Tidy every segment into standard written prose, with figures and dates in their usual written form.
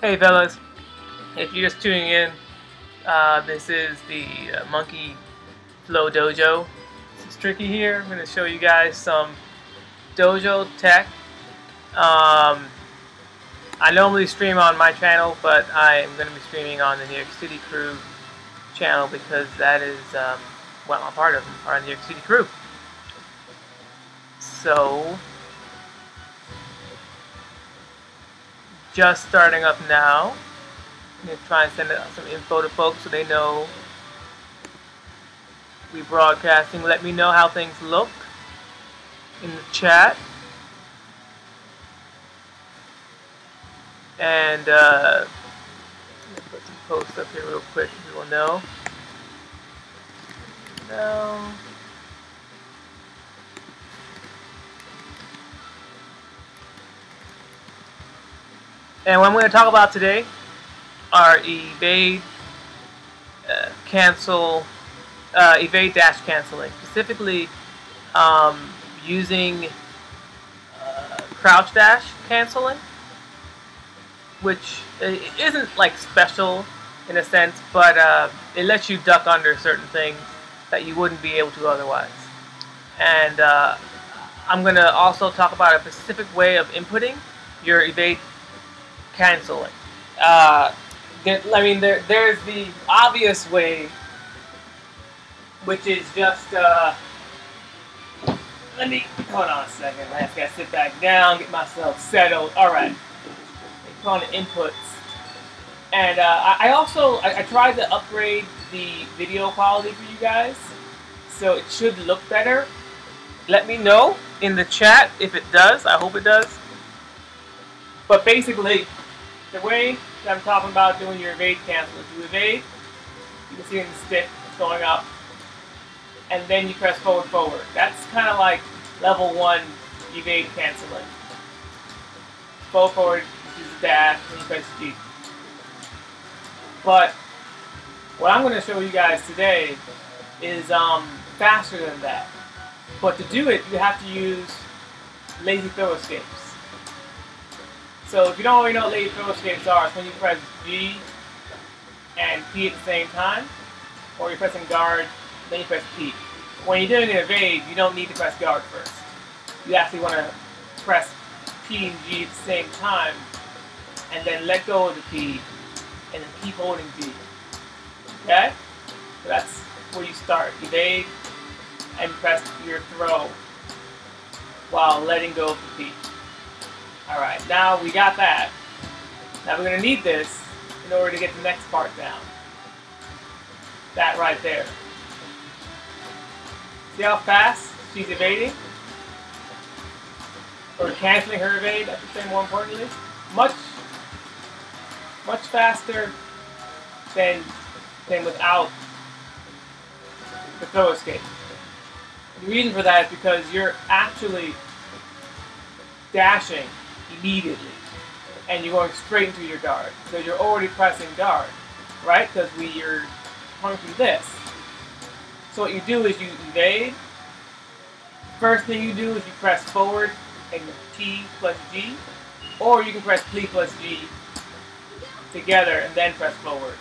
Hey fellas, if you're just tuning in, this is the Monkey Flow Dojo. This is Tricky here. I'm going to show you guys some dojo tech. I normally stream on my channel, but I'm going to be streaming on the New York City Crew channel because that is what I'm a part of, our New York City Crew. So, just starting up now. I'm going to try and send out some info to folks so they know we're broadcasting. Let me know how things look in the chat. And let me put some posts up here real quick so people know. No. And what I'm going to talk about today are evade, cancel, evade dash canceling, specifically using crouch dash canceling, which isn't like special in a sense, but it lets you duck under certain things that you wouldn't be able to otherwise. And I'm going to also talk about a specific way of inputting your evade canceling. There's the obvious way, which is just, let me, hold on a second, I just gotta sit back down, get myself settled. Alright, click on the inputs. And I tried to upgrade the video quality for you guys, so it should look better. Let me know in the chat if it does. I hope it does. But basically, the way that I'm talking about doing your evade cancel is you evade, you can see in the stick it's going up, and then you press forward. That's kind of like level 1 evade canceling. Forward, which is dash, and you press G. But what I'm going to show you guys today is faster than that. But to do it, you have to use lazy throw escapes. So if you don't already know what lazy throw escapes are, it's when you press G and P at the same time, or you're pressing guard, then you press P. When you're doing an evade, you don't need to press guard first. You actually want to press P and G at the same time, and then let go of the P, and then keep holding G. Okay? So that's where you start. Evade, and press your throw while letting go of the P. Alright, now we got that. Now we're going to need this in order to get the next part down. That right there. See how fast she's evading? Or canceling her evade, I should say, more importantly. Much faster than without the throw escape. The reason for that is because you're actually dashing immediately, and you're going straight into your guard. So you're already pressing guard, right? Because you're coming from this. So what you do is you evade. First thing you do is you press forward and P plus G, or you can press P plus G together and then press forward.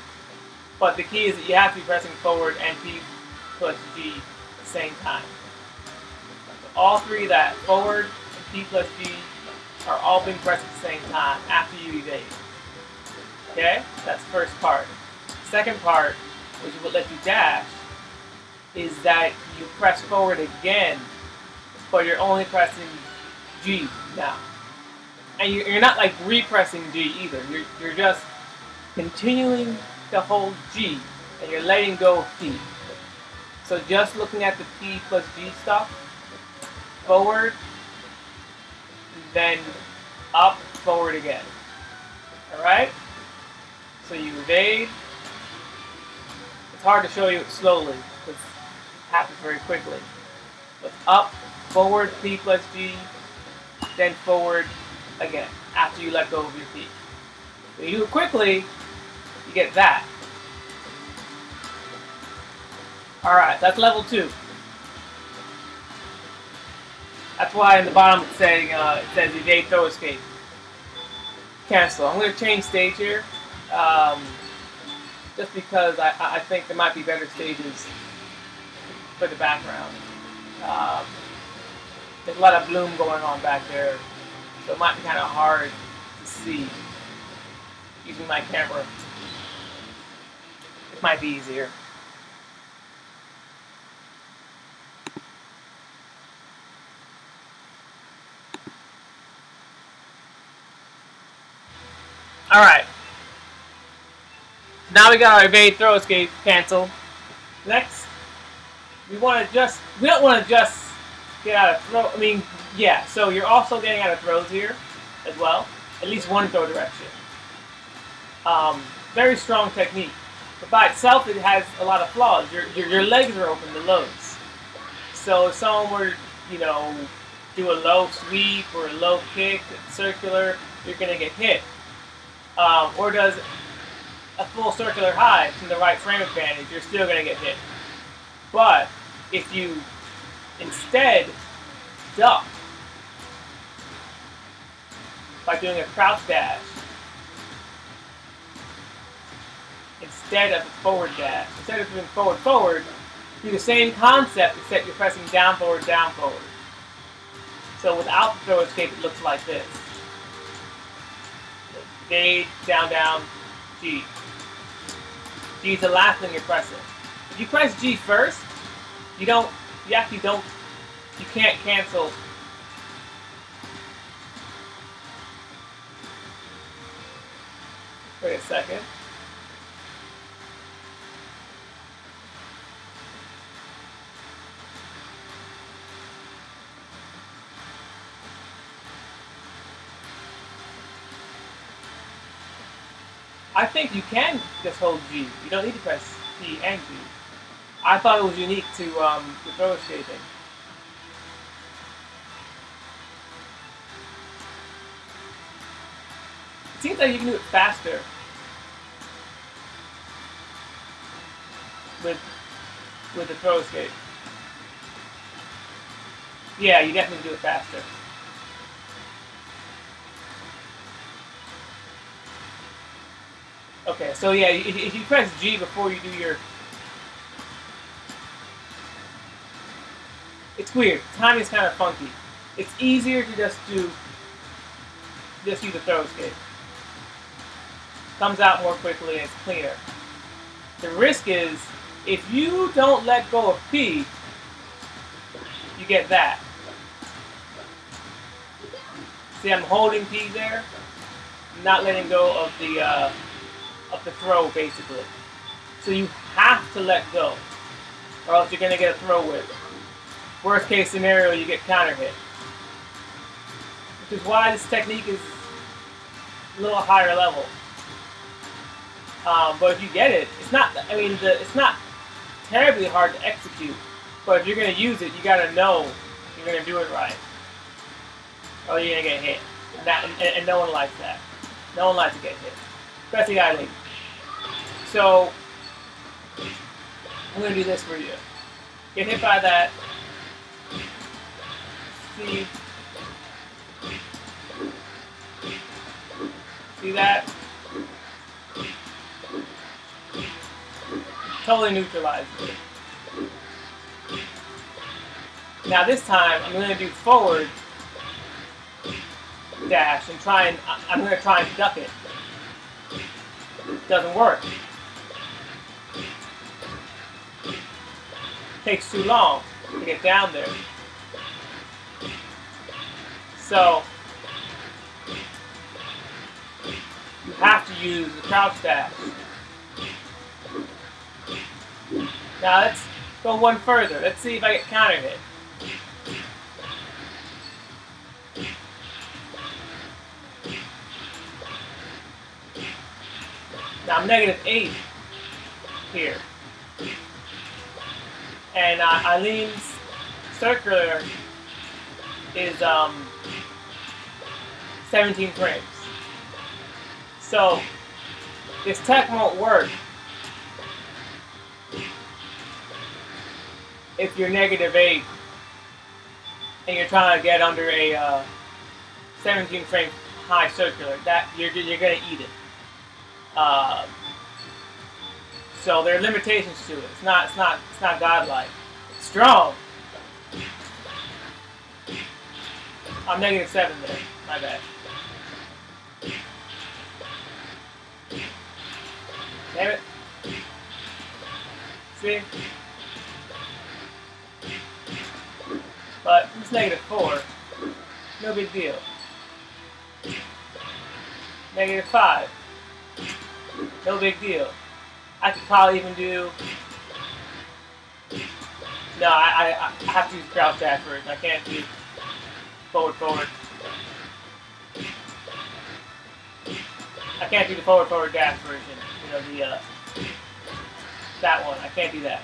But the key is that you have to be pressing forward and P plus G at the same time. So all three of that, forward and P plus G, are all being pressed at the same time after you evade. Okay? That's the first part. Second part, which will let you dash, is that you press forward again, but you're only pressing G now. And you're not like repressing G either. You're just continuing to hold G, and you're letting go of P. So just looking at the P plus G stuff, forward, then up, forward again. Alright? So you evade. It's hard to show you it slowly, because it happens very quickly. But up, forward, P plus G, then forward again, after you let go of your P. When you do it quickly, you get that. Alright, that's level 2. That's why in the bottom it's saying it says evade throw escape. Cancel. I'm going to change stage here. Um, just because I think there might be better stages for the background. Um, there's a lot of bloom going on back there, so it might be kind of hard to see using my camera. It might be easier. Alright. Now we got our evade throw escape cancel. Next, we don't want to just get out of throw. I mean, yeah, so you're also getting out of throws here as well. At least one throw direction. Very strong technique. But by itself, it has a lot of flaws. Your legs are open to lows. So if someone were, you know, do a low sweep or a low kick, circular, you're going to get hit. Or does a full circular high from the right frame advantage, you're still going to get hit. But if you instead duck by doing a crouch dash instead of a forward dash, instead of doing forward, do the same concept except you're pressing down forward. So without the throw escape, it looks like this. Fade, down, G. G is the last thing you're pressing. If you press G first, you can't cancel. Wait a second. I think you can just hold G. You don't need to press P and G. I thought it was unique to throw escaping. It seems like you can do it faster with the throw escape. Yeah, you definitely do it faster. Okay, so yeah, if you press G before you do your... It's weird. Timing is kind of funky. It's easier to just use the throw escape. Comes out more quickly and it's cleaner. The risk is, if you don't let go of P, you get that. See, I'm holding P there, not letting go of the throw, basically. So you have to let go, or else you're going to get a throw whip. Worst case scenario, you get counter hit. Which is why this technique is a little higher level. But if you get it, it's not, it's not terribly hard to execute. But if you're going to use it, you got to know you're going to do it right. Or you're going to get hit. And no one likes that. No one likes to get hit. Especially idling. So, I'm going to do this for you. Get hit by that. See that? Totally neutralized it. Now this time, I'm going to do forward dash and I'm going to try and duck it. Doesn't work. Takes too long to get down there. So you have to use the crouch dash. Now let's go one further. Let's see if I get counter hit. Now I'm -8 here. And Eileen's circular is 17 frames. So this tech won't work if you're -8 and you're trying to get under a 17 frame high circular. That you're gonna eat it. So there are limitations to it. It's not godlike. It's strong. I'm -7 there. My bad. Damn it. See? But it's -4. No big deal. -5. No big deal. I could probably even do... No, I have to use crouch dash version. I can't do forward. I can't do the forward dash version. You know, the that one. I can't do that.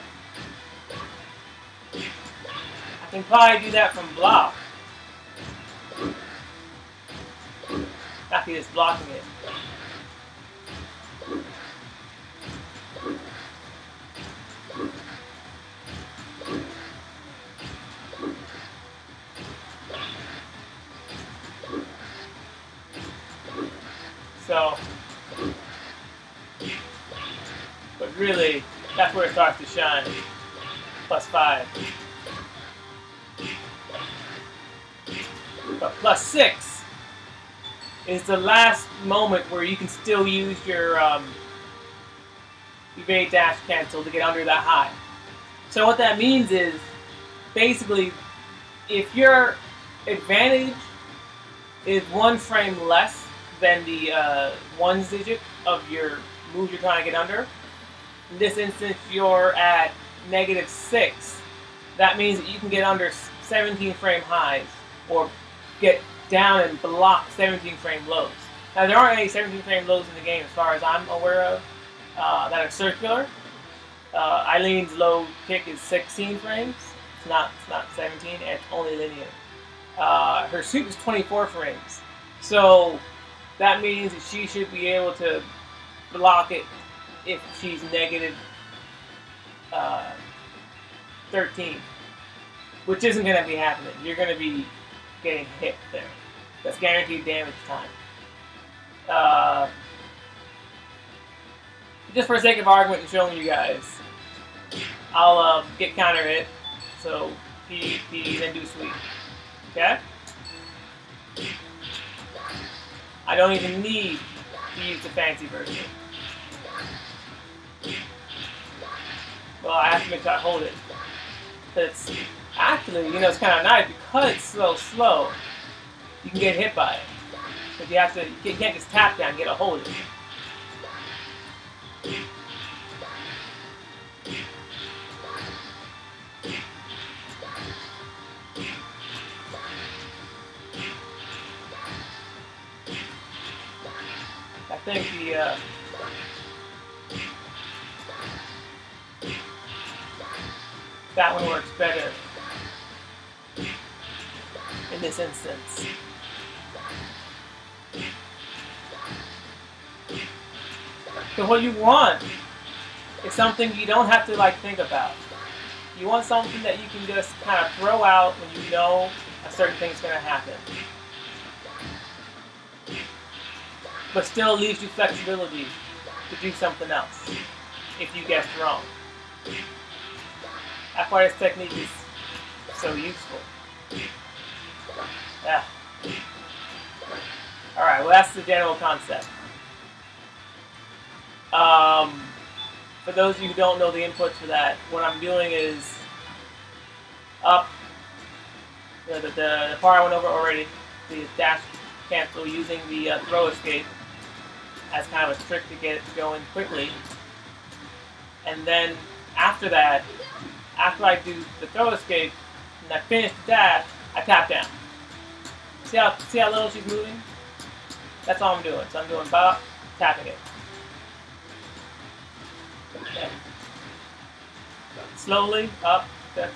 I can probably do that from block. Actually, just blocking it. So, but really, that's where it starts to shine. +5. But +6 is the last moment where you can still use your evade dash cancel to get under that high. So what that means is, basically, if your advantage is 1 frame less than the 1 digit of your move you're trying to get under, in this instance you're at -6. That means that you can get under 17 frame highs, or get down and block 17 frame lows. Now there aren't any 17 frame lows in the game as far as I'm aware of that are circular. Eileen's low kick is 16 frames. It's not 17. It's only linear. Her sweep is 24 frames. So that means that she should be able to block it if she's -13, which isn't going to be happening. You're going to be getting hit there. That's guaranteed damage time. Just for the sake of argument and showing you guys, I'll get counter hit, so P, then do sweep. Okay? I don't even need to use the fancy version. Well, I have to make sure I hold it. It's actually, you know, it's kind of nice because it's so slow. You can get hit by it, but you have to. You can't just tap down and get a hold of it. I think that one works better in this instance. So what you want is something you don't have to like think about. You want something that you can just kind of throw out when you know a certain thing's going to happen, but still leaves you flexibility to do something else if you guessed wrong. That's why this technique is so useful. Yeah. Alright, well that's the general concept. For those of you who don't know the inputs for that, what I'm doing is up the part I went over already, the dash cancel using the throw escape as kind of a trick to get it going quickly. And then after that, after I do the throw escape and I finish the dash, I tap down. See how little she's moving? That's all I'm doing. So I'm doing bop, tapping it. Okay. Slowly up, okay.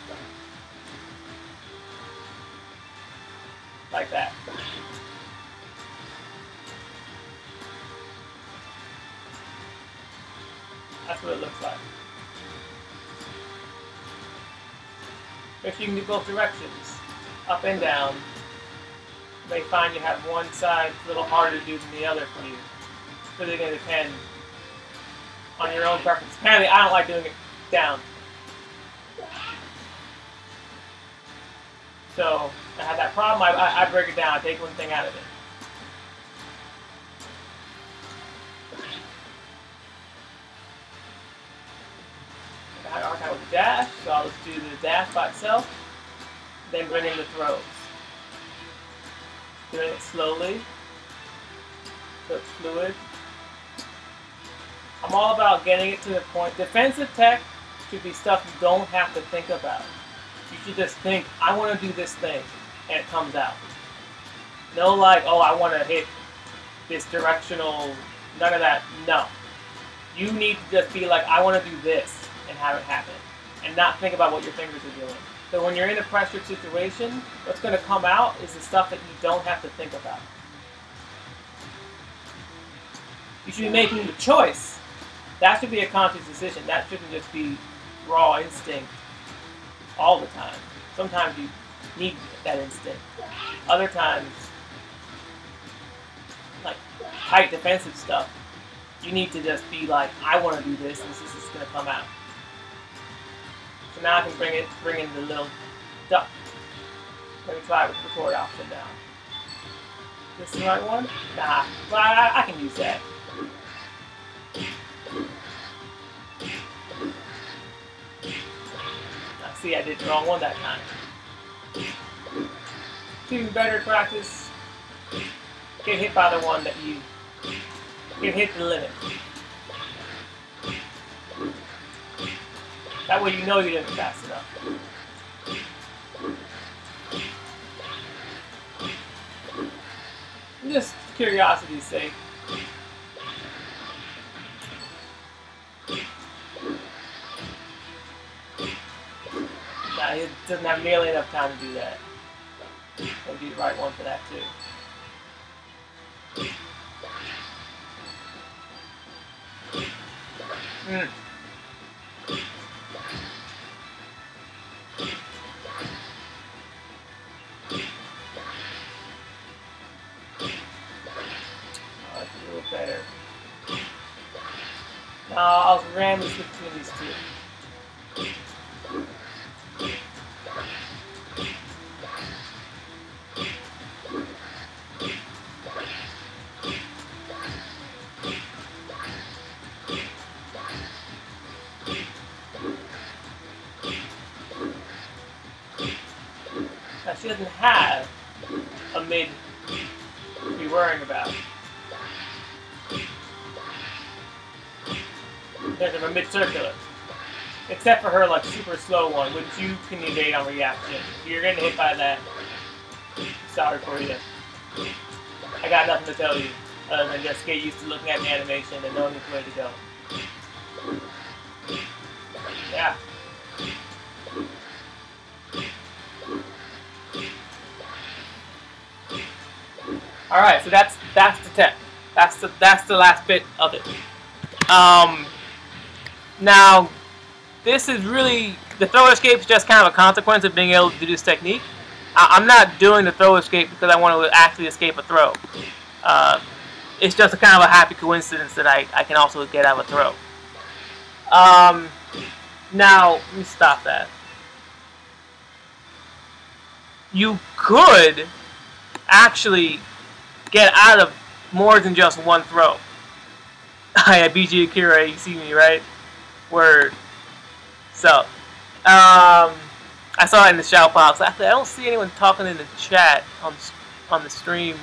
Like that. That's what it looks like. If you can do both directions, up and down, You may find you have one side a little harder to do than the other for you. It's really going to depend on your own preference. Apparently, I don't like doing it down. So, I have that problem, I break it down, I take one thing out of it. I had a hard time with the dash, so I'll just do the dash by itself, then bring in the throws. Doing it slowly, so it's fluid. I'm all about getting it to the point. Defensive tech should be stuff you don't have to think about. You should just think, I want to do this thing, and it comes out. No like, oh, I want to hit this directional, none of that, no. You need to just be like, I want to do this, and have it happen. And not think about what your fingers are doing. So when you're in a pressured situation, what's going to come out is the stuff that you don't have to think about. You should be making the choice. That should be a conscious decision. That shouldn't just be raw instinct all the time. Sometimes you need that instinct. Other times, like tight defensive stuff, you need to just be like, I want to do this, and this is going to come out. So now I can bring in the little duck. Let me try with the record option now. This is the right one? Nah, but I can use that. See, I did the wrong one that time. To better practice, get hit by the one that you get hit the limit. That way you know you didn't fast enough. Just curiosity's sake. Nah, he doesn't have nearly enough time to do that. Maybe be the right one for that too. That's a little better. Now I'll randomly switch between these two. Now she doesn't have a mid to be worrying about. There's a mid-circular. Except for her like super slow one, which you can evade on reaction. If you're getting hit by that, sorry for you. I got nothing to tell you other than just get used to looking at the animation and knowing which way to go. Yeah. Alright, so that's the tech. That's the last bit of it. Now this is really, the throw escape is just kind of a consequence of being able to do this technique. I'm not doing the throw escape because I want to actually escape a throw. It's just a kind of a happy coincidence that I can also get out of a throw. Now, let me stop that. You could actually get out of more than just one throw. I beat you, Akira, you see me, right? Word. So, I saw it in the shout box. Actually, I don't see anyone talking in the chat on the stream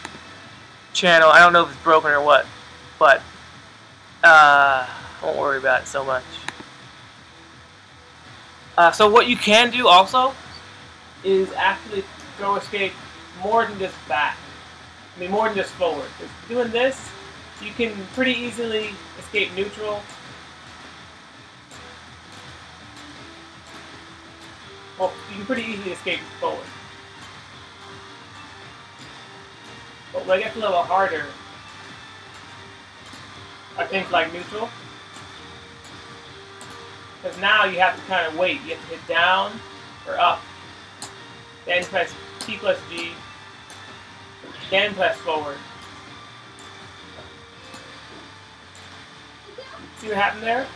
channel. I don't know if it's broken or what, but I won't worry about it so much. So what you can do also is actually throw escape more than just back. I mean, more than just forward. Doing this, you can pretty easily escape neutral. Well, you can pretty easily escape forward. But when it gets a little harder, I think like neutral. Because now you have to kind of wait. You have to hit down or up. Then press T plus G. Then press forward. See what happened there?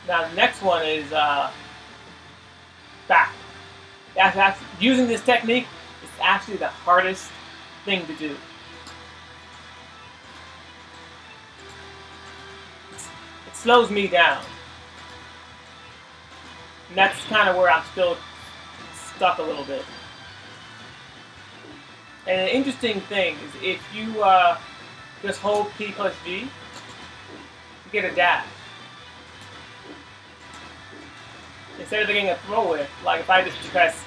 Now the next one is back. That's using this technique is actually the hardest thing to do. It slows me down. And that's kind of where I'm still stuck a little bit. And an interesting thing is if you just hold P plus G, you get a dash. Instead of getting a throw whip, like if I just press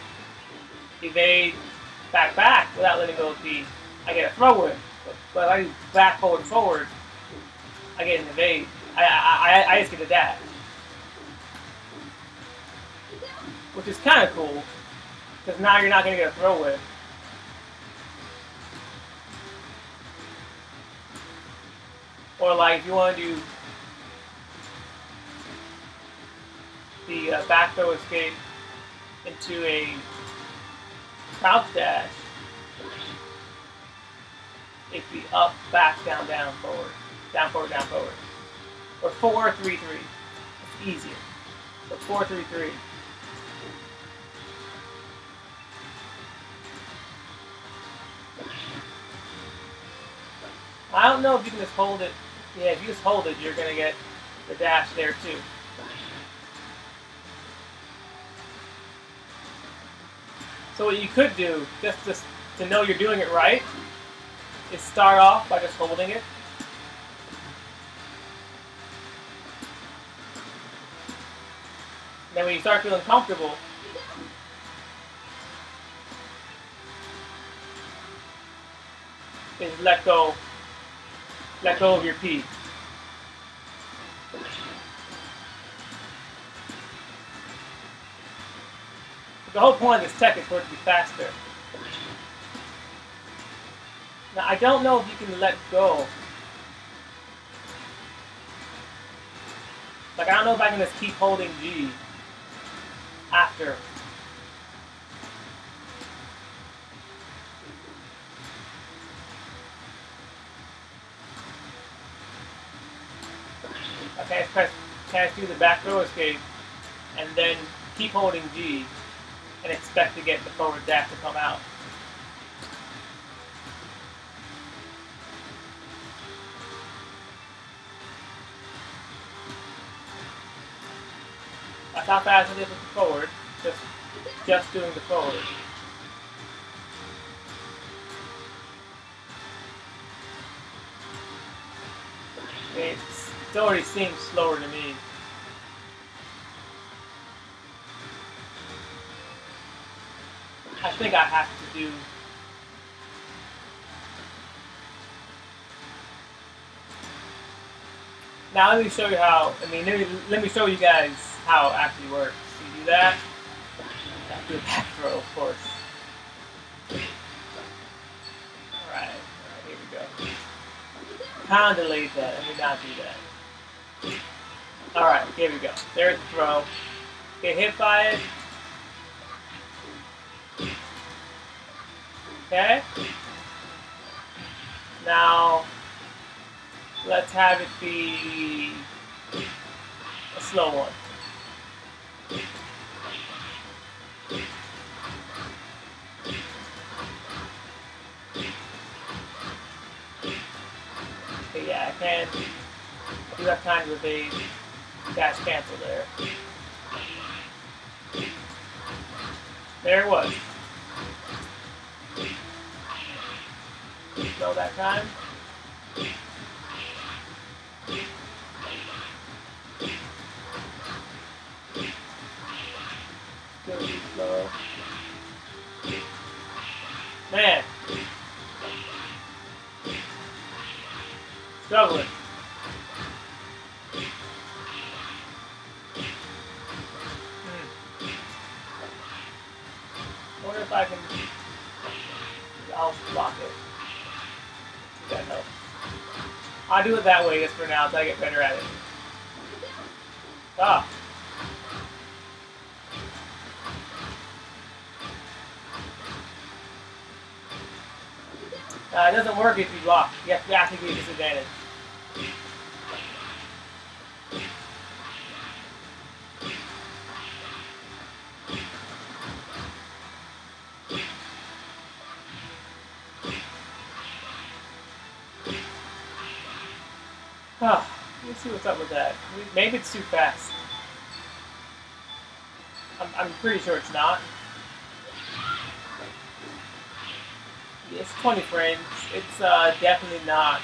evade, back, without letting go of P, I get a throw whip. But if I do back, forward, I get an evade. I just get a dash. Which is kind of cool, because now you're not going to get a throw whip. Or like if you want to do the back throw escape into a crouch dash, it'd be up, back, down, forward, down, forward. Or 4-3-3. It's easier. So 4-3-3. I don't know if you can just hold it. Yeah, if you just hold it, you're going to get the dash there too. So what you could do, just to know you're doing it right, is start off by just holding it. Then when you start feeling comfortable, is let go of your P. The whole point of this tech is for it to be faster. Now I don't know if you can let go. Like I don't know if I can just keep holding G after. Okay, can I do the back throw escape and then keep holding G and expect to get the forward dash to come out. That's how fast it is with the forward, just doing the forward. It already seems slower to me. I think I have to do now. Let me show you how. Let me show you guys how it actually works. You do that. Have to do a back throw, of course. All right, here we go. Kind of delayed that. Let me not do that. Alright, here we go. There's the throw. Get hit by it. Okay? Now, let's have it be a slow one. Okay, yeah, I can. I do have time to evade. Dash cancel there. There it was. Slow that time. Still too slow. Man. Struggling. I wonder if I can. I'll block it. That helps. I'll do it that way just for now until I get better at it. Ah. It doesn't work if you block. You have to actively disadvantage. Oh, let's see what's up with that. Maybe it's too fast. I'm pretty sure it's not. It's 20 frames. It's definitely not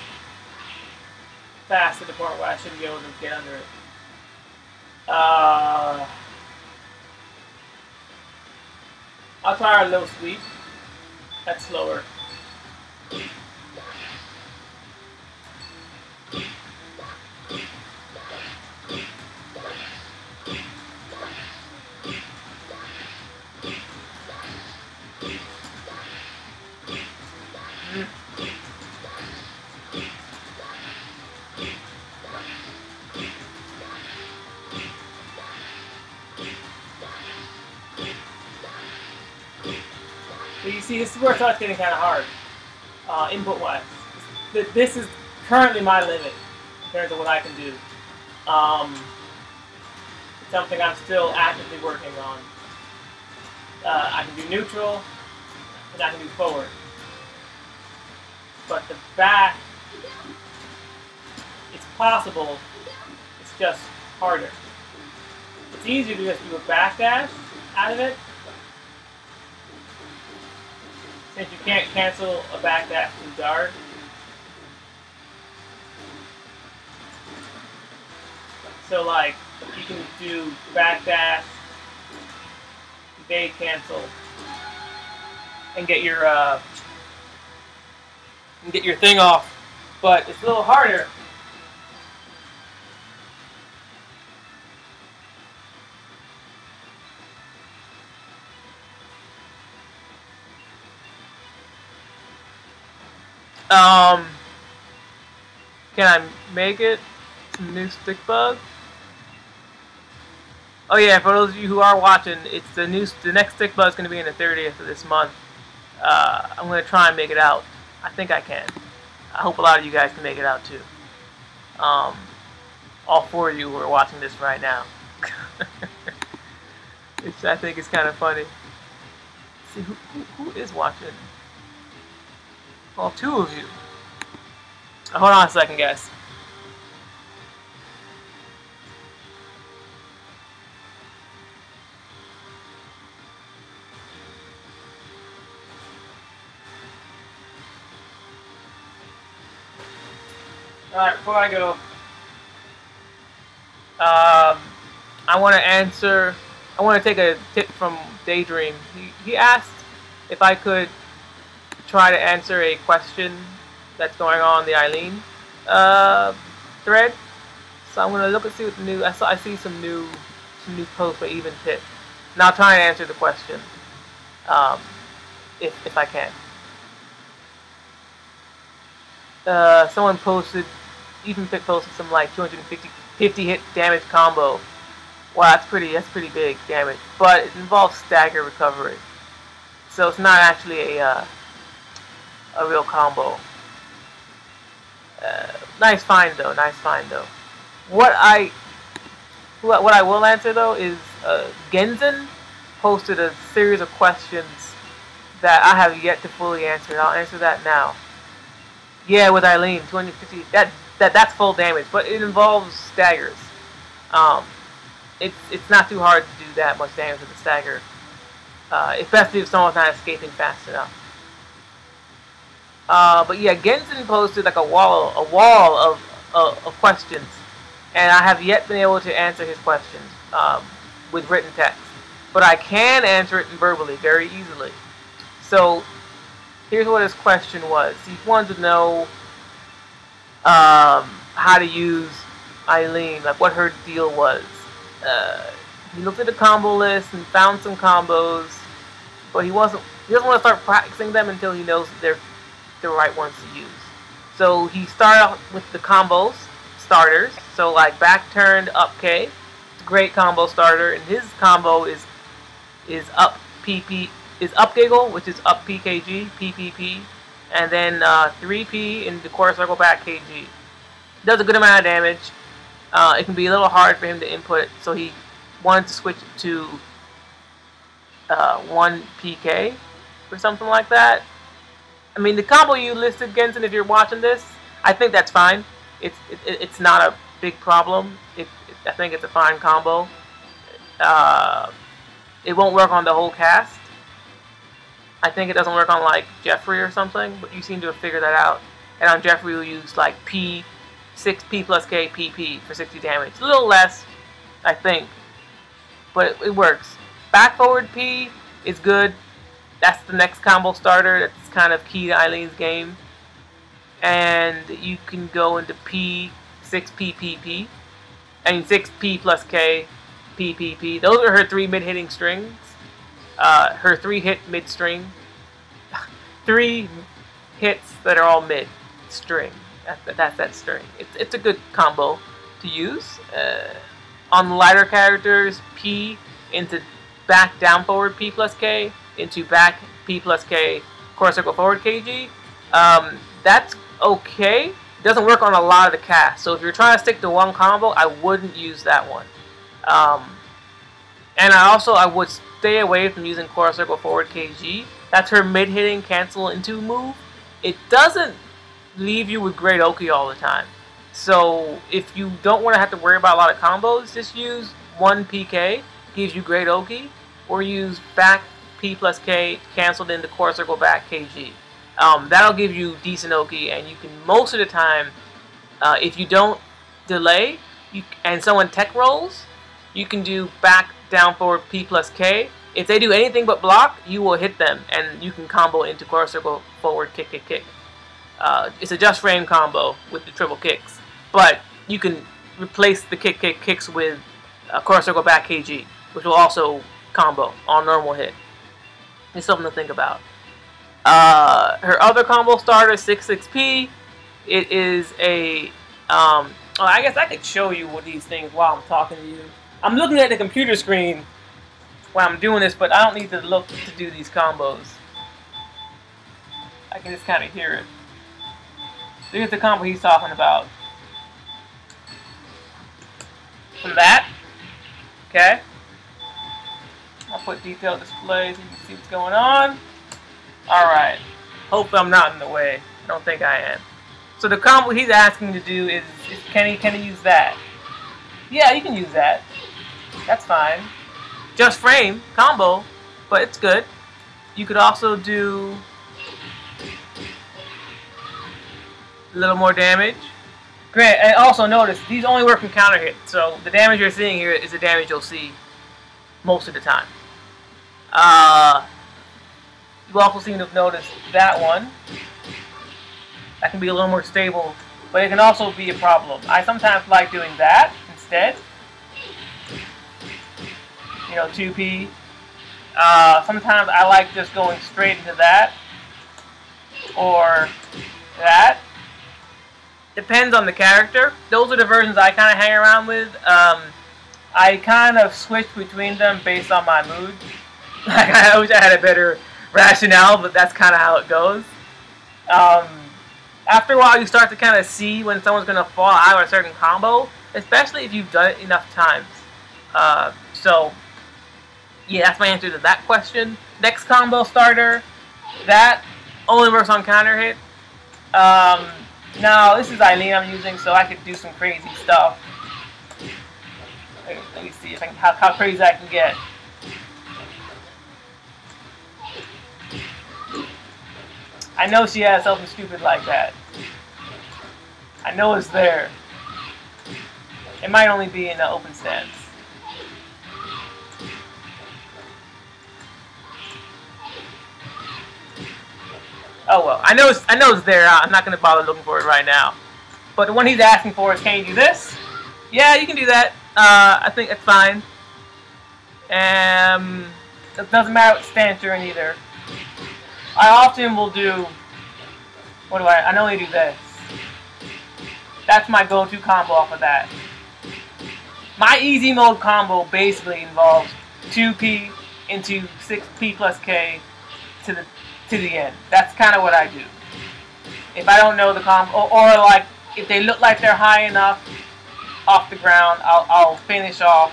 fast to the point where I should be able to get under it. I'll try our low sweep. That's slower. But you see, this is where it starts getting kind of hard, input-wise. This is currently my limit in terms of what I can do. It's something I'm still actively working on. I can do neutral, and I can do forward. But the back, it's possible, it's just harder. It's easier to just do a backdash out of it, since you can't cancel a backdash to guard. So like, you can do backdash, evade cancel, and get your thing off. But it's a little harder. Can I make it? New stick bug? Oh yeah, for those of you who are watching, it's the next stick bug is going to be in the 30th of this month. I'm going to try and make it out. I think I can. I hope a lot of you guys can make it out too. All 4 of you who are watching this right now. Which I think is kind of funny. Let's see, who is watching? Well, 2 of you. Hold on a second, guys. Alright, before I go, I want to take a tip from Daydream. He asked if I could try to answer a question that's going on the Eileen thread. So I'm going to look and see what the new, I see some new posts for Even Pip. And I'll try and answer the question, if I can. Someone posted, Even Pip posted some like 250 hit damage combo. Wow, that's pretty big damage. But it involves stagger recovery, so it's not actually a real combo. Nice find though. Nice find though. What I will answer though is Genzen posted a series of questions that I have yet to fully answer. I'll answer that now. Yeah, with Eileen, 250. That's full damage, but it involves staggers. It's not too hard to do that much damage with a stagger, especially if someone's not escaping fast enough. But yeah, Genzen posted like a wall of questions, and I have yet been able to answer his questions with written text. But I can answer it verbally very easily. So here's what his question was. He wanted to know how to use Eileen, like what her deal was. He looked at the combo list and found some combos, but he doesn't want to start practicing them until he knows that they're the right ones to use. So he started off with the combos starters. So like back turned up K, it's a great combo starter, and his combo is up PP is up giggle, which is up PKG, PPP, and then 3P in the quarter circle back KG. Does a good amount of damage. It can be a little hard for him to input, so he wanted to switch it to 1 PK or something like that. I mean, the combo you listed, Gensen, if you're watching this, I think that's fine. It's not a big problem. I think it's a fine combo. It won't work on the whole cast. I think it doesn't work on like Jeffrey or something, but you seem to have figured that out. And on Jeffrey, we'll use like P, 6P plus K, PP for 60 damage. A little less, I think, but it works. Back forward P is good. That's the next combo starter. That's kind of key to Eileen's game. And you can go into P, 6P, PP. I mean 6P plus K, PPP. Those are her 3 mid-hitting strings. Her 3-hit mid-string. 3 hits that are all mid-string. That's that string. It's a good combo to use. On the lighter characters, P into back down forward P plus K, into back P plus K, quarter circle forward KG. That's okay. It doesn't work on a lot of the cast. So if you're trying to stick to one combo, I wouldn't use that one. And I would stay away from using quarter circle forward KG. That's her mid-hitting cancel into move. It doesn't leave you with great Oki all the time. So if you don't want to have to worry about a lot of combos, just use 1 PK, gives you great Oki, or use back P plus K canceled into quarter circle back KG. That'll give you decent Oki, and you can most of the time, if you don't delay and someone tech rolls, you can do back down forward P plus K. If they do anything but block, you will hit them, and you can combo into quarter circle forward kick kick kick. It's a just frame combo with the triple kicks, but you can replace the kick kick kicks with quarter circle back KG, which will also combo on normal hit. It's something to think about. Her other combo starter, 6-6P. It is a I guess I could show you what these things while I'm talking to you. I'm looking at the computer screen while I'm doing this, but I don't need to look to do these combos. I can just kind of hear it. Here's the combo he's talking about. From that, okay. I'll put detailed display so you can see what's going on. Alright. Hope I'm not in the way. I don't think I am. So the combo he's asking to do is can he use that? Yeah, you can use that. That's fine. Just frame combo, but it's good. You could also do a little more damage. Great, and also notice these only work from counter hit, so the damage you're seeing here is the damage you'll see most of the time. You also seem to have noticed that one. That can be a little more stable, but it can also be a problem. I sometimes like doing that instead. You know, 2P. Sometimes I like just going straight into that or that. Depends on the character. Those are the versions I kind of hang around with. I kind of switch between them based on my mood. I wish I had a better rationale, but that's kind of how it goes. After a while, you start to kind of see when someone's going to fall out of a certain combo, especially if you've done it enough times. So, yeah, that's my answer to that question. Next combo starter, that only works on counter hit. Now, this is Eileen I'm using, so I could do some crazy stuff. Let me see if I can, how crazy I can get. I know she has something stupid like that. I know it's there. It might only be in the open stance. Oh well, I know it's there. I'm not gonna bother looking for it right now. But the one he's asking for is, can you do this? Yeah, you can do that. I think it's fine. It doesn't matter what stance you're in either. I often will do. What do I normally do this. That's my go-to combo off of that. My easy mode combo basically involves 2P into 6P plus K to the end. That's kind of what I do. If I don't know the combo, or like if they look like they're high enough off the ground, I'll finish off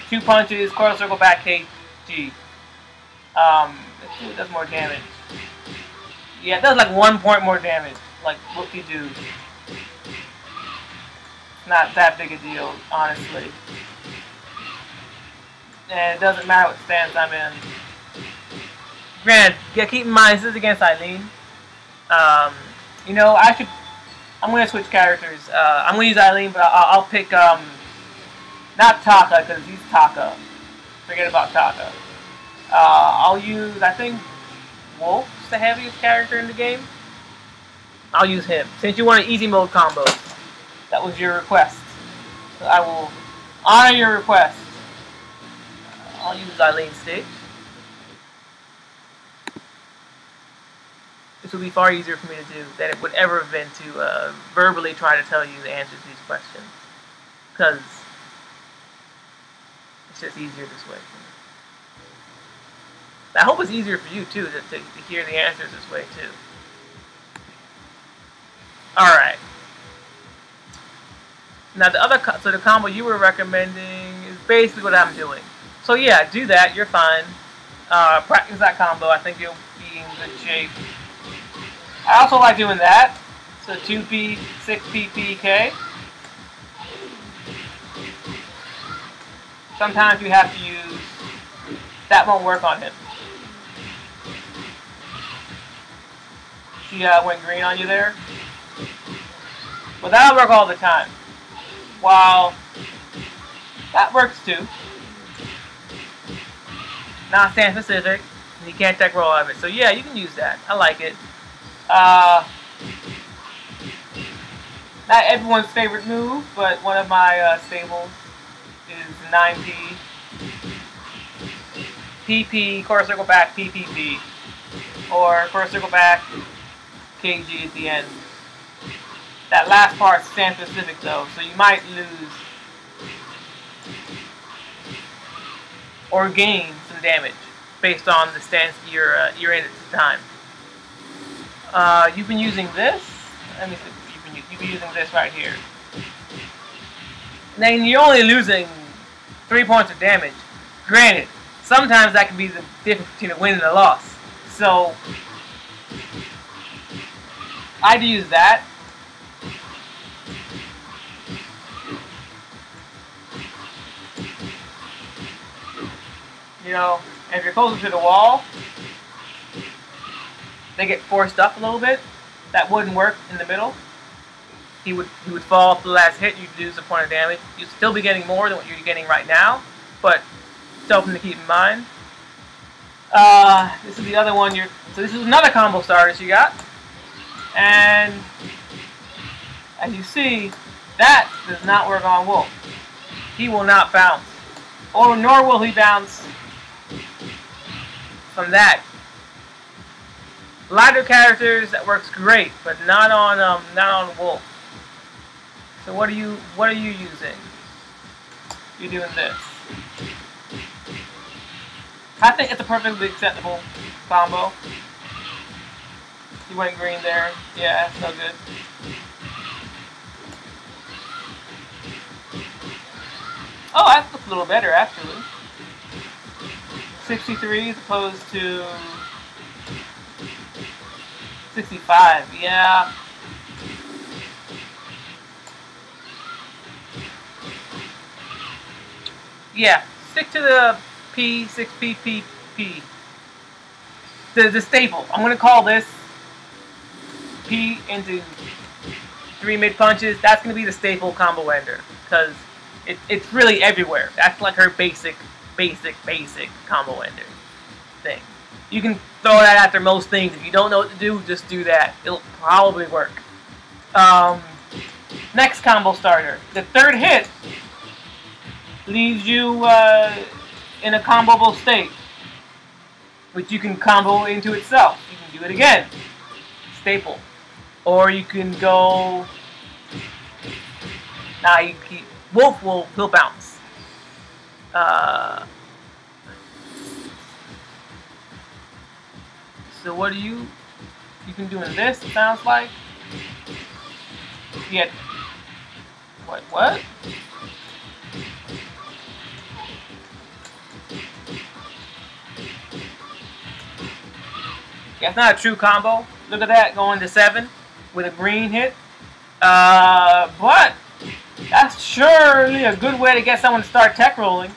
2 punches, quarter circle back KG. It does more damage. Yeah, it does like 1 point more damage. Like whoop-de-doo. Not that big a deal, honestly. And it doesn't matter what stance I'm in. Granted, yeah, keep in mind this is against Eileen. You know, I'm gonna switch characters. I'm gonna use Eileen, but I'll pick not Taka because he's Taka. Forget about Taka. I'll use, I think, Wolf's the heaviest character in the game. I'll use him since you want an easy mode combo. That was your request. So I will honor your request. I'll use Eileen's stage. This will be far easier for me to do than it would ever have been to verbally try to tell you the answers to these questions. Because it's just easier this way for me. I hope it's easier for you too to hear the answers this way too. Alright. Now the combo you were recommending is basically what I'm doing. So yeah, do that, you're fine. Practice that combo, I think you'll be in good shape. I also like doing that. So 2P, 6P, PK. Sometimes you have to use, that won't work on him. She went green on you there. But that'll work all the time. While that works too. Not stand specific. You can't tech roll out of it. So yeah, you can use that. I like it. Not everyone's favorite move, but one of my staples is 9P. PP, quarter circle back, PPP. Or quarter circle back, KG at the end. That last part's stand specific though, so you might lose or gain some damage based on the stance you're in at the time. You've been using this. Let me see. You've been using this right here. Then you're only losing 3 points of damage. Granted, sometimes that can be the difference between a win and a loss. So I'd use that. You know, if you're closer to the wall, they get forced up a little bit. That wouldn't work in the middle. He would fall off the last hit. You'd lose a point of damage. You'd still be getting more than what you're getting right now, but something to keep in mind. This is the other one. So this is another combo starter that you got, and as you see, that does not work on Wolf. He will not bounce, or nor will he bounce from that. Lighter characters, that works great, but not on Wolf. So what are you using? You're doing this. I think it's a perfectly acceptable combo. You went green there. Yeah, that's no good. Oh, that looks a little better actually. 63 as opposed to 65, yeah. Yeah, stick to the P6PPP. The staple. I'm gonna call this P into 3 mid punches. That's gonna be the staple combo ender because it's really everywhere. That's like her basic combo ender thing. You can throw that after most things. If you don't know what to do, just do that. It'll probably work. Next combo starter. The third hit leaves you in a comboable state, which you can combo into itself. You can do it again. Staple. Or you can go Now Wolf he'll bounce. So what do you can do in this? It sounds like. Yeah. What? Yeah, it's not a true combo. Look at that, going to 7 with a green hit. But that's surely a good way to get someone to start tech rolling.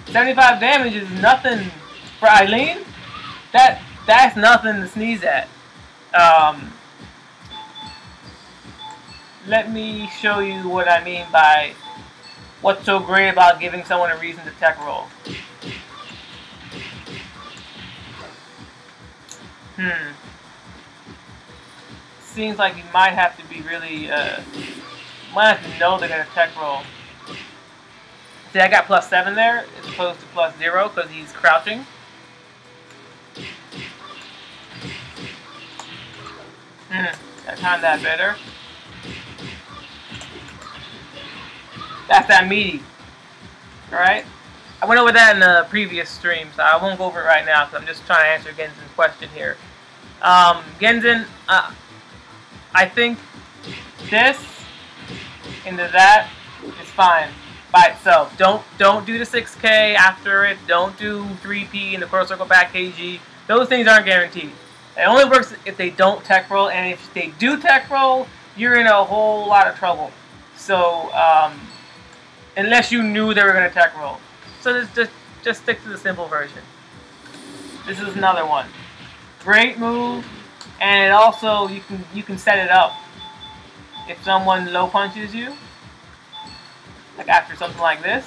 75 damage is nothing for Eileen. That's nothing to sneeze at. Let me show you what I mean by what's so great about giving someone a reason to tech roll. Seems like you might have to be really, might have to know they're going to tech roll. See, I got +7 there as opposed to +0 because he's crouching. I timed that better. That's that meaty. Alright? I went over that in the previous stream, so I won't go over it right now because I'm just trying to answer Genzin's question here. Genzin, I think this into that is fine by itself. Don't do the 6K after it. Don't do 3P in the quarter circle back KG. Those things aren't guaranteed. It only works if they don't tech roll, and if they do tech roll, you're in a whole lot of trouble. So unless you knew they were going to tech roll, so just stick to the simple version. This is another one. Great move, and it also you can set it up. If someone low punches you, like after something like this,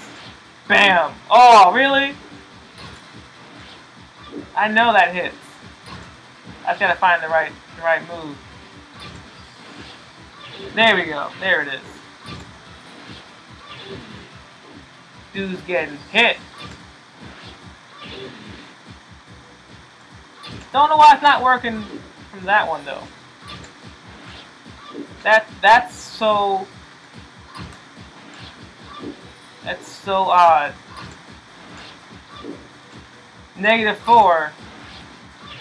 bam! Oh, really? I know that hits. I just gotta find the right move. There we go. There it is. Dude's getting hit. Don't know why it's not working from that one though. That's so odd. -4,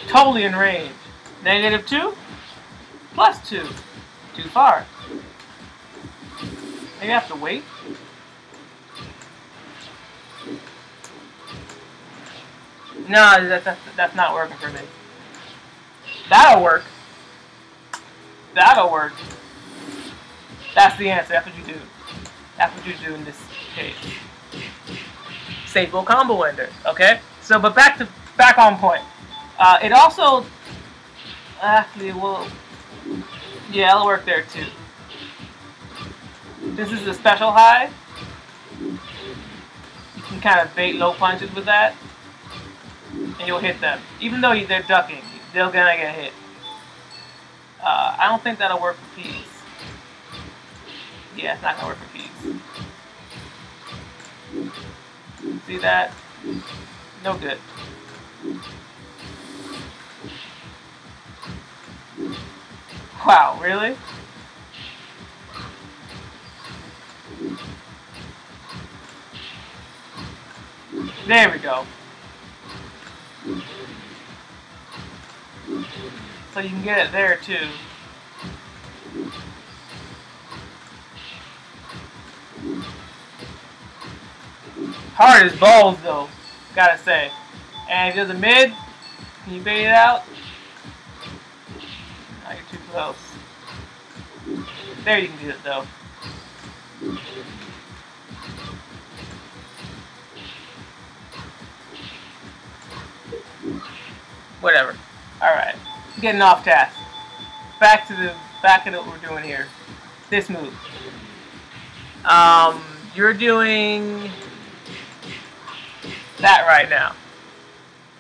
totally in range. -2, +2, too far. Maybe I have to wait. No, that's not working for me. That'll work. That'll work. That's the answer. That's what you do. That's what you do in this case. Sable combo ender. Okay. So, but back on point. It also actually will. Yeah, it'll work there too. This is a special high. You can kind of bait low punches with that, and you'll hit them. Even though they're ducking, they're gonna get hit. I don't think that'll work for P's. Yeah, it's not gonna work for P's. See that? No good. Wow, really? There we go. So you can get it there too. Hard as balls though, gotta say. And if there's a mid, can you bait it out? No, you're too close. There you can do it though. Whatever. Alright. Getting off task. Back to what we're doing here. This move. You're doing that right now.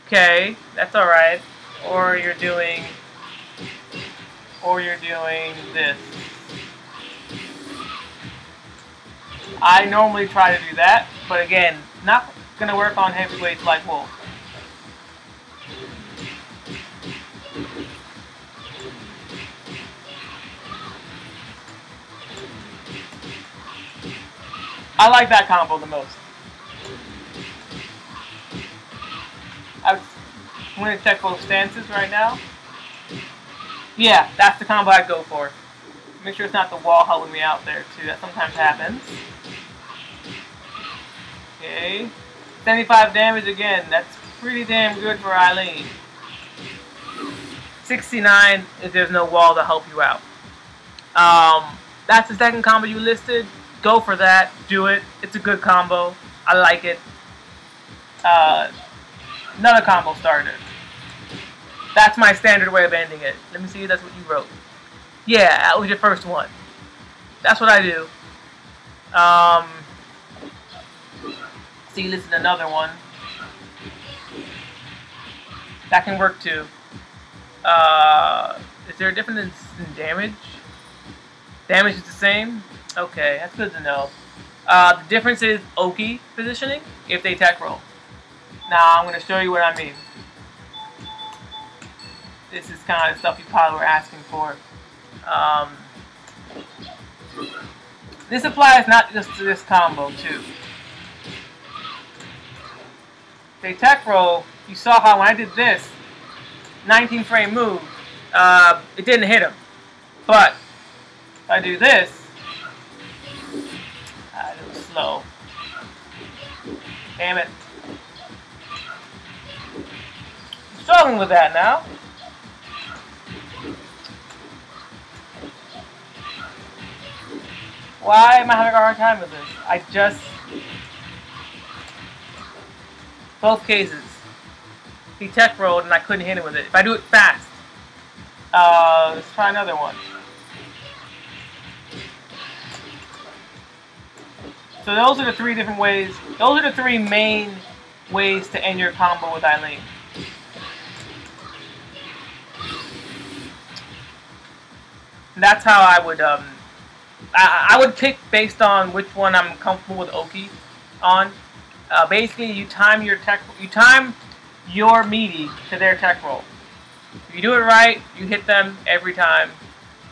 Okay, that's alright. Or you're doing this. I normally try to do that, but again, not gonna work on heavyweights like Wolf. I like that combo the most. I'm going to check both stances right now. Yeah, that's the combo I'd go for. Make sure it's not the wall helping me out there too. That sometimes happens. Okay. 75 damage again. That's pretty damn good for Eileen. 69 if there's no wall to help you out. That's the second combo you listed. Go for that. Do it. It's a good combo. I like it. Another combo starter. That's my standard way of ending it. Let me see if that's what you wrote. Yeah, that was your first one. That's what I do. See, you listed another one. That can work too. Is there a difference in damage? Damage is the same? Okay, that's good to know. The difference is Oki positioning if they tech roll. Now I'm going to show you what I mean. This is kind of stuff you probably were asking for. This applies not just to this combo too. They tech roll. You saw how when I did this 19 frame move, it didn't hit him. But if I do this, it was slow. Damn it. I'm struggling with that now. Why am I having a hard time with this? Both cases. He tech rolled and I couldn't hit him with it. If I do it fast. Let's try another one. So those are the three different ways. Those are the three main ways to end your combo with Eileen. That's how I would I would pick based on which one I'm comfortable with Oki on. Basically, you time your meaty to their tech roll. If you do it right, you hit them every time,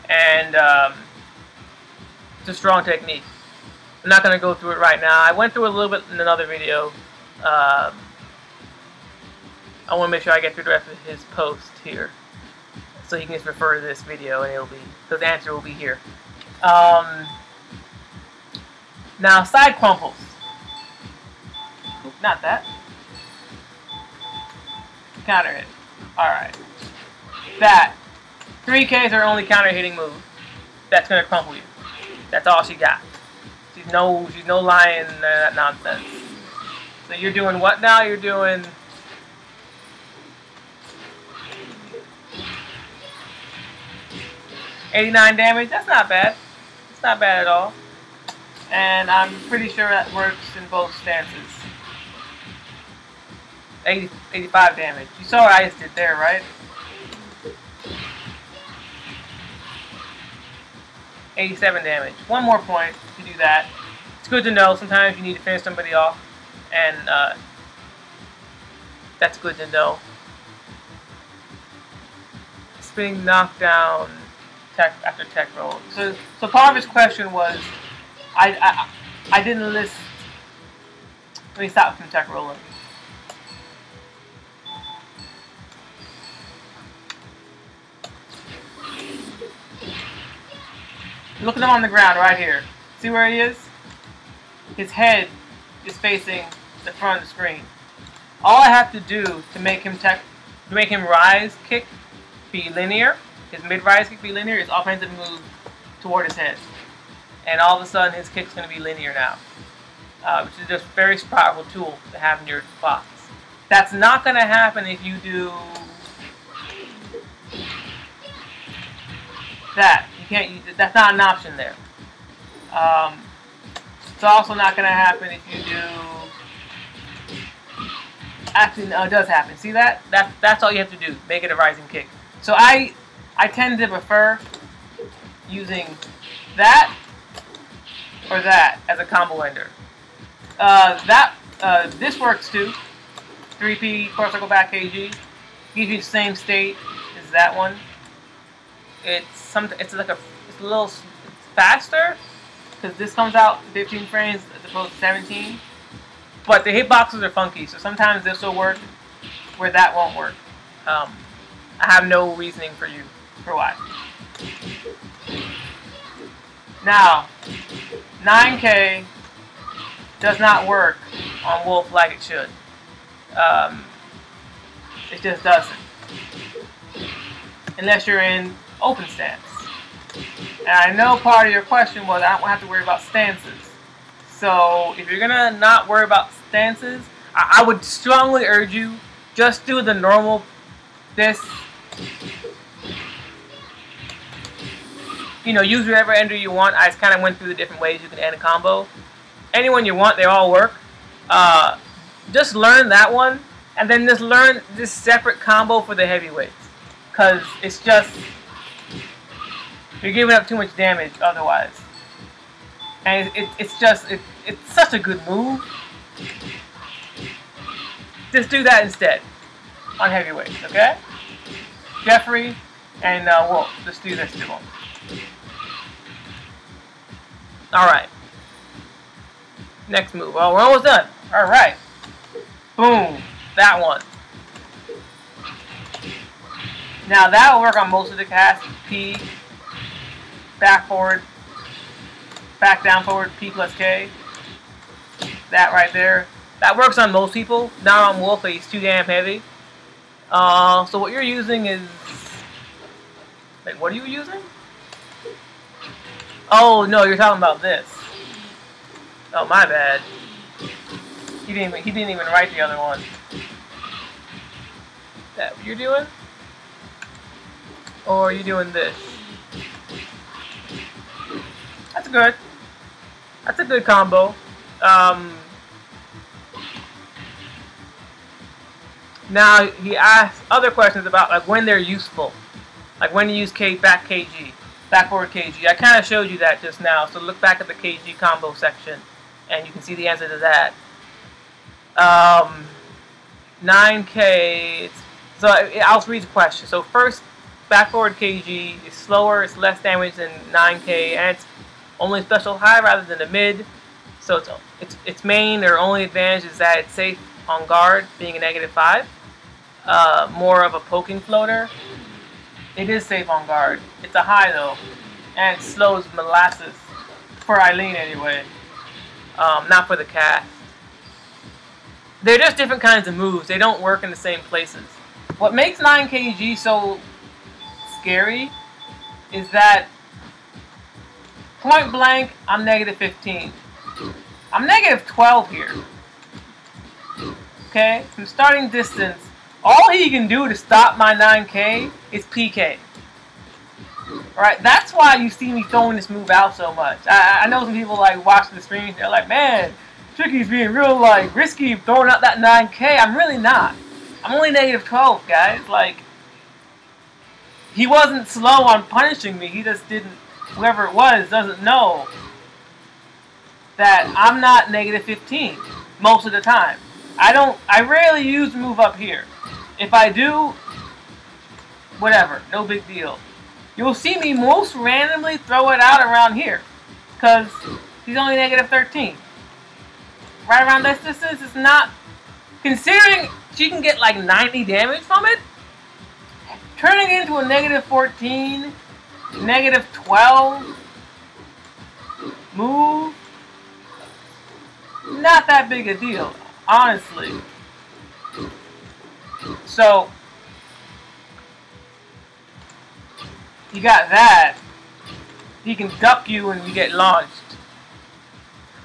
and it's a strong technique. I'm not going to go through it right now. I went through it a little bit in another video. I want to make sure I get through the rest of his post here, so he can just refer to this video, and his answer will be here. Now, side crumples. Oop, not that. Counter hit. Alright. That. 3Ks are only counter hitting move. That's gonna crumple you. That's all she got. She's no lying that nonsense. So you're doing what now? You're doing 89 damage. That's not bad. It's not bad at all. And I'm pretty sure that works in both stances. 85 damage. You saw what I just did there, right? 87 damage. One more point to do that. It's good to know. Sometimes you need to finish somebody off, and that's good to know. Spinning knockdown after tech roll. So part of his question was, I didn't list. Let me stop from tech rolling. Look at him on the ground right here. See where he is? His head is facing the front of the screen. All I have to do to make him rise kick be linear, his mid-rise kick be linear, is offensive move toward his head. And all of a sudden his kick's going to be linear now. Which is just a very powerful tool to have in your box. That's not going to happen if you do that. You can't use it. That's not an option there. It's also not going to happen if you do. Actually, no, it does happen. See that? That's all you have to do. Make it a rising kick. So I tend to prefer using that or that as a combo ender. This works too. 3P core circle back KG gives you the same state as that one. It's a little faster, because this comes out 15 frames as opposed to 17. But the hitboxes are funky, so sometimes this will work where that won't work. I have no reasoning for why. Now, 9K does not work on Wolf like it should. It just doesn't. Unless you're in open stance. And I know part of your question was I don't have to worry about stances. So if you're gonna not worry about stances, I would strongly urge you just do the normal use whatever ender you want. I just kind of went through the different ways you can end a combo. Anyone you want, they all work. Just learn that one, and then just learn this separate combo for the heavyweights. Because it's just, you're giving up too much damage otherwise. And it's such a good move. Just do that instead on heavyweights, okay? Jeffrey and Wolf, just do this to them. Alright. Next move. Oh, we're almost done. Alright. Boom. That one. Now that will work on most of the cast. P, back forward, back down forward, P plus K. That right there. That works on most people. Not on Wolf, but he's too damn heavy. So what you're using is... Wait, what are you using? Oh, no, you're talking about this. Oh, my bad. He didn't even write the other one. Is that what you're doing? Or are you doing this? That's good. That's a good combo. Now, he asked other questions about like when they're useful. Like when you use back KG. Backboard KG. I kind of showed you that just now, so look back at the KG combo section, and you can see the answer to that. 9K, so I'll read the question. So first, backboard KG is slower, it's less damage than 9K, and it's only special high rather than a mid. So its main or only advantage is that it's safe on guard, being a -5. More of a poking floater. It is safe on guard. It's a high though, and it slows molasses for Eileen anyway. Not for the cast. They're just different kinds of moves. They don't work in the same places. What makes 9KG so scary is that point blank, I'm -15. I'm -12 here. Okay? From starting distance, all he can do to stop my 9K is PK. Alright, that's why you see me throwing this move out so much. I know some people like watching the streams, they're like, man, Tricky's being real like risky throwing out that 9K. I'm really not. I'm only -12, guys. Like, he wasn't slow on punishing me. He just didn't, whoever it was doesn't know that I'm not -15 most of the time. I rarely use the move up here. If I do, whatever, no big deal. You'll see me most randomly throw it out around here, because he's only -13. Right around this distance, it's not, considering she can get like 90 damage from it, turning it into a -14, -12 move, not that big a deal, honestly. So, you got that. He can duck you and you get launched.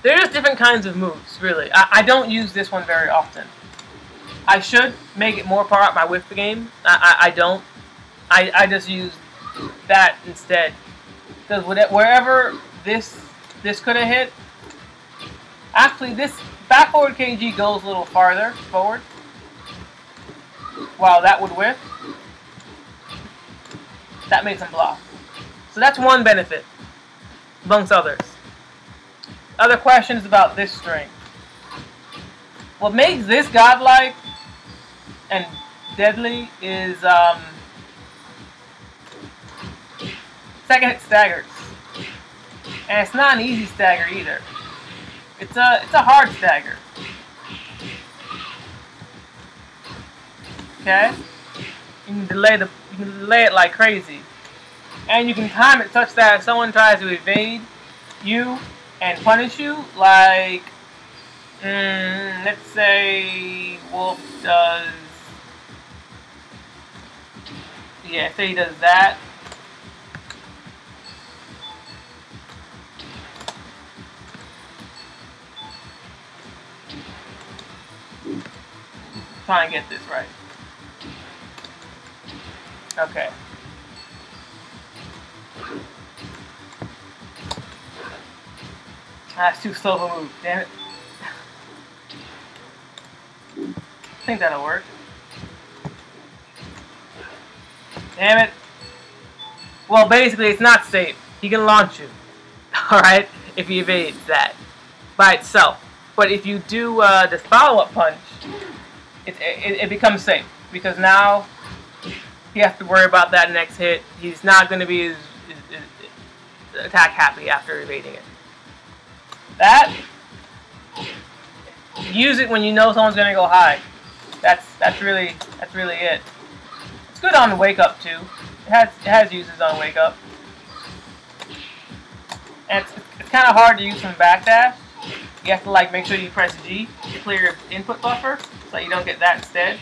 They're just different kinds of moves, really. I don't use this one very often. I should make it more part of my whiff game. I don't. I just use that instead. Because wherever this could have hit, actually this backboard KG goes a little farther forward. Wow, that would whiff. That makes him block. So that's one benefit, amongst others. Other questions about this string. What makes this godlike and deadly is second hit staggers. And it's not an easy stagger either. It's a hard stagger. Okay? You can delay it like crazy. And you can time it such that if someone tries to evade you and punish you, like let's say Wolf does, yeah, say he does that. Try and get this right. Okay. That's too slow of a move, damn it. I think that'll work. Damn it. Well, basically, it's not safe. He can launch you. Alright? If he evades that by itself. But if you do this follow-up punch, it becomes safe. Because now you have to worry about that next hit. He's not going to be as attack happy after evading it. That, use it when you know someone's going to go high. That's really it. It's good on wake up too. It has uses on wake up. And it's kind of hard to use from backdash. You have to like make sure you press G to clear your input buffer so you don't get that instead.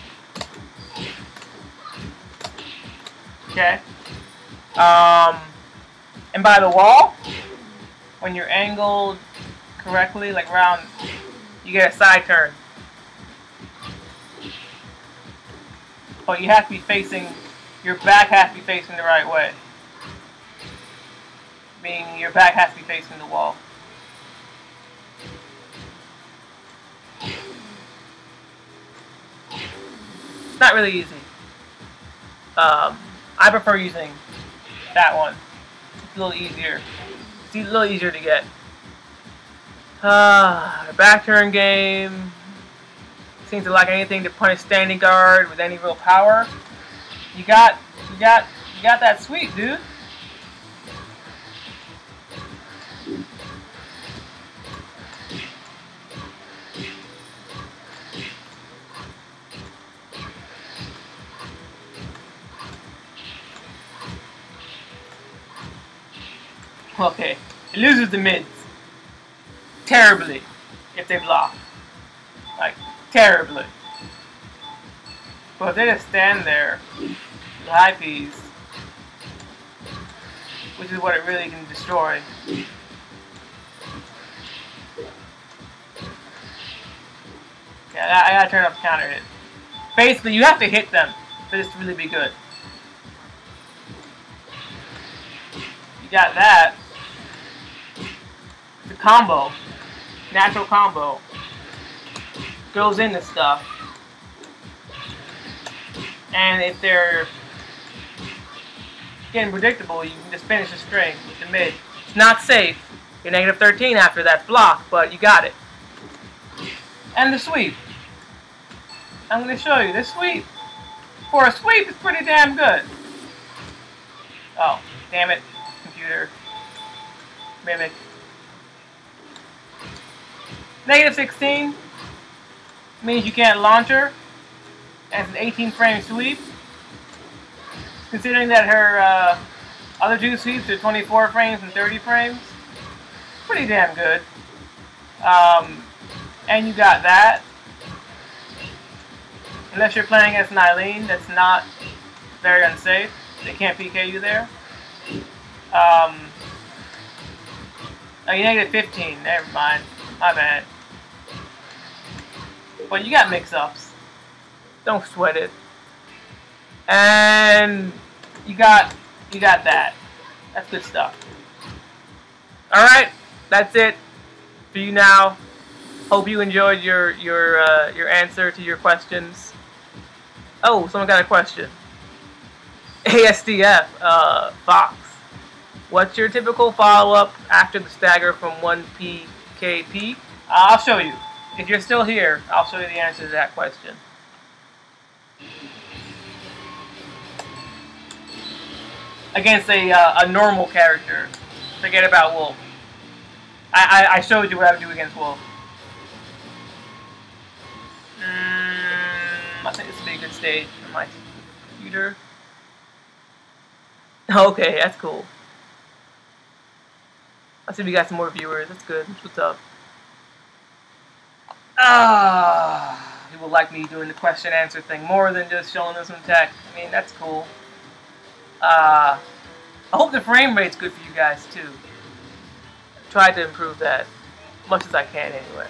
Okay. And by the wall, when you're angled correctly, like around, you get a side turn. But you have to be facing, your back has to be facing the right way. Meaning your back has to be facing the wall. It's not really easy. I prefer using that one. It's a little easier. It's a little easier to get. Back turn game. Seems to like anything to punish standing guard with any real power. You got that sweep, dude. Okay, it loses the mids terribly if they block, like terribly. But if they just stand there with high Ps, which is what it really can destroy. Yeah, I gotta turn up the counter hit. Basically, you have to hit them for this to really be good. You got that. The combo, natural combo, goes into stuff. And if they're getting predictable, you can just finish the string with the mid. It's not safe. You're negative 13 after that block, but you got it. And the sweep. I'm going to show you. This sweep, for a sweep, is pretty damn good. Oh, damn it, computer. Mimic. Negative 16 means you can't launch her. And it's an 18 frame sweep. Considering that her other two sweeps are 24 frames and 30 frames. Pretty damn good. And you got that. Unless you're playing against an Eileen, that's not very unsafe. They can't PK you there. Oh, you negative 15. Never mind. My bad. But you got mix-ups. Don't sweat it. And you got that. That's good stuff. Alright, that's it for you now. Hope you enjoyed your answer to your questions. Oh, someone got a question. ASDF, Fox. What's your typical follow-up after the stagger from 1 PKP? I'll show you. If you're still here, I'll show you the answer to that question. Against a normal character. Forget about Wolf. I showed you what I would do against Wolf. I think this would be a good stage for my computer. Okay, that's cool. I see we got some more viewers. That's good. What's up? People like me doing the question answer thing more than just showing them some tech. I mean, that's cool. I hope the frame rate's good for you guys too. Try to improve that as much as I can anyway.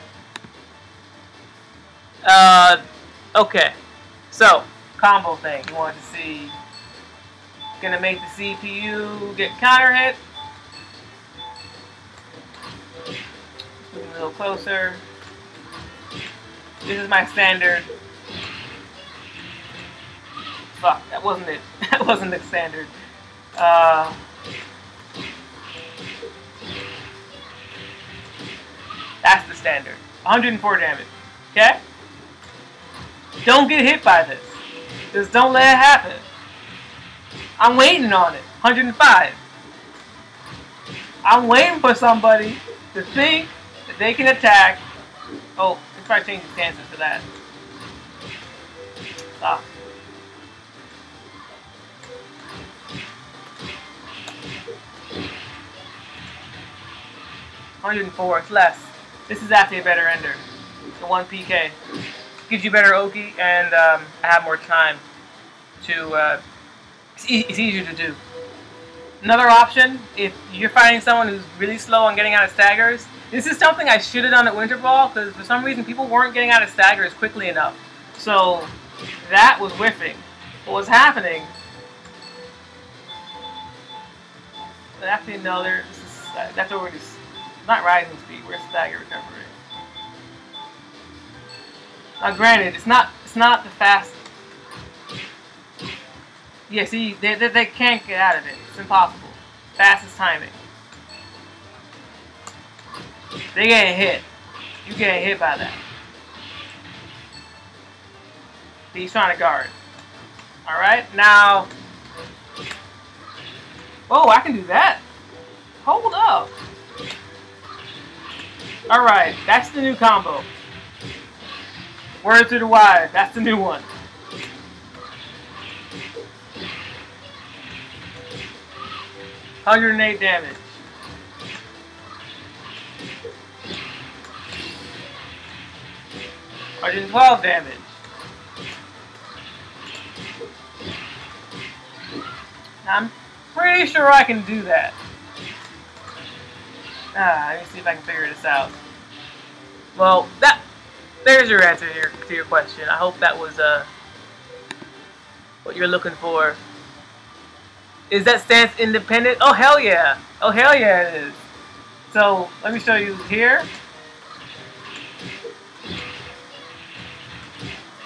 Okay. So, combo thing. You wanted to see. Gonna make the CPU get counter hit. Move a little closer. This is my standard. Fuck, that wasn't it. That wasn't the standard. That's the standard. 104 damage. Okay? Don't get hit by this. Just don't let it happen. I'm waiting on it. 105. I'm waiting for somebody to think that they can attack. Oh, let's try to change the stances for that. Stop. $104, it's less. This is actually a better ender. The 1 PK. Gives you better Oki, and I have more time to, it's easier to do. Another option, if you're fighting someone who's really slow on getting out of staggers, this is something I should have done at Winter Ball, because for some reason people weren't getting out of staggers quickly enough. So, that was whiffing. What was happening... Actually, no, that's already... Not rising speed, where's stagger recovery? Now granted, it's not the fast... Yeah, see, they can't get out of it. It's impossible. Fastest timing. They getting hit. You getting hit by that. He's trying to guard. Alright, now... Oh, I can do that. Hold up. Alright, that's the new combo. Word to the wise, that's the new one. $108 damage. $112 damage. I'm pretty sure I can do that. Let me see if I can figure this out. Well, there's your answer here to your question. I hope that was what you're looking for. Is that stance independent? Oh hell yeah! Oh hell yeah it is. So let me show you here.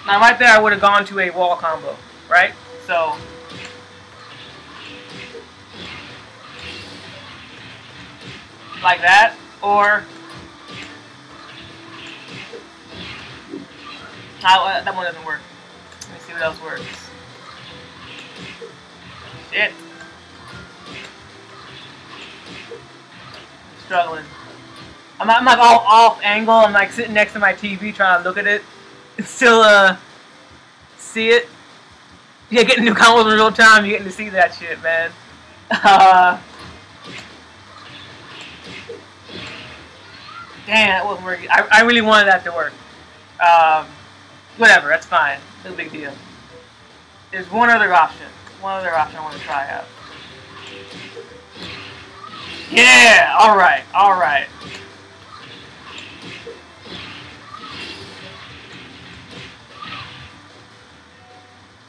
Now right there I would have gone to a wall combo, right? So like that, or that one doesn't work. Let me see what else works. Shit. I'm struggling. I'm like all off angle. I'm like sitting next to my TV trying to look at it and still see it. Yeah, getting new combos in real time. You're getting to see that shit, man. Damn, that wasn't working. I really wanted that to work. Whatever, that's fine. No big deal. There's one other option. One other option I want to try out. Yeah! Alright, alright.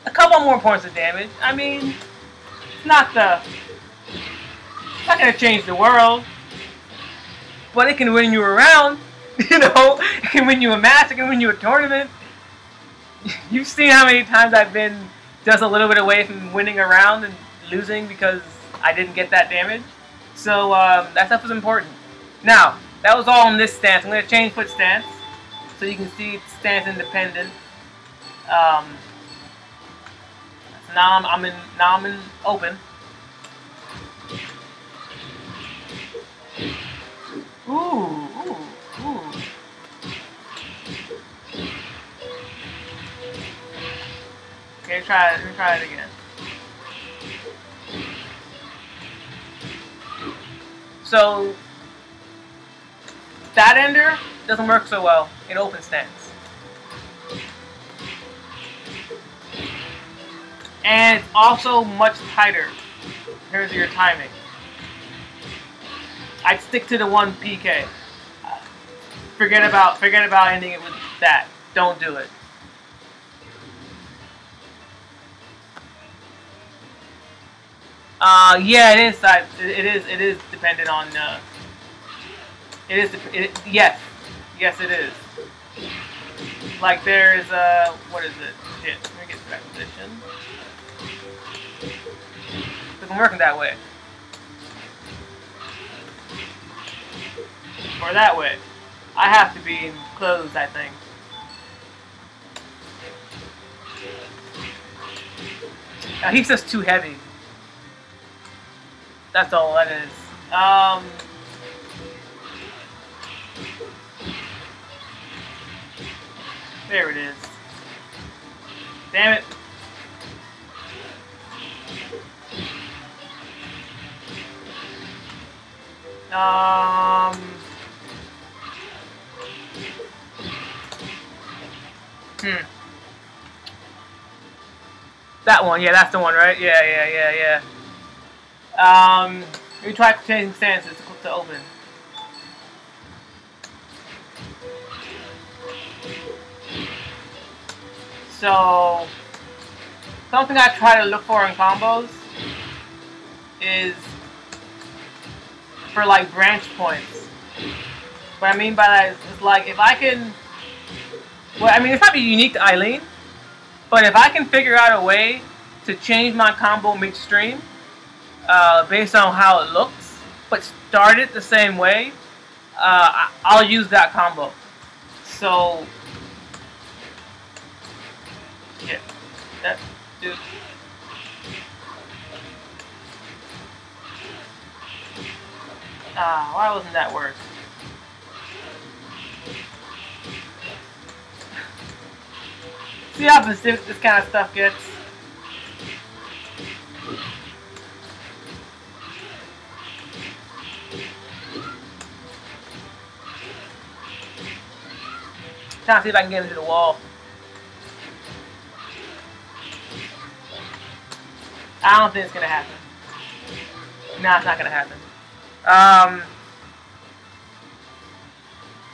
A couple more points of damage. I mean, it's not gonna change the world. But it can win you around. You know, it can win you a match, it can win you a tournament. You've seen how many times I've been just a little bit away from winning a round and losing because I didn't get that damage. So that stuff is important. Now, that was all in this stance. I'm going to change foot stance so you can see it's stance independent. So now I'm in open. Ooh. Let me try it again. So that ender doesn't work so well in open stance. And it's also much tighter in terms of your timing. I'd stick to the one PK. Forget about ending it with that. Don't do it. Yeah, it is. It is dependent on. Yes, it is. Like there's what is it? Shit. Let me get to that position. Because I'm working that way. Or that way. I have to be enclosed, I think. He's just too heavy. That's all that is. There it is. Damn it. That one, yeah, that's the one, right? Yeah. Let me try changing stances to open. So, something I try to look for in combos is for like branch points. What I mean by that is like if I can, well, I mean it's not unique to Eileen, but if I can figure out a way to change my combo midstream based on how it looks, but start it the same way, I'll use that combo. So, yeah, that dude. Why wasn't that work? See how specific this kind of stuff gets? Trying to see if I can get into the wall. I don't think it's gonna happen. No, it's not gonna happen.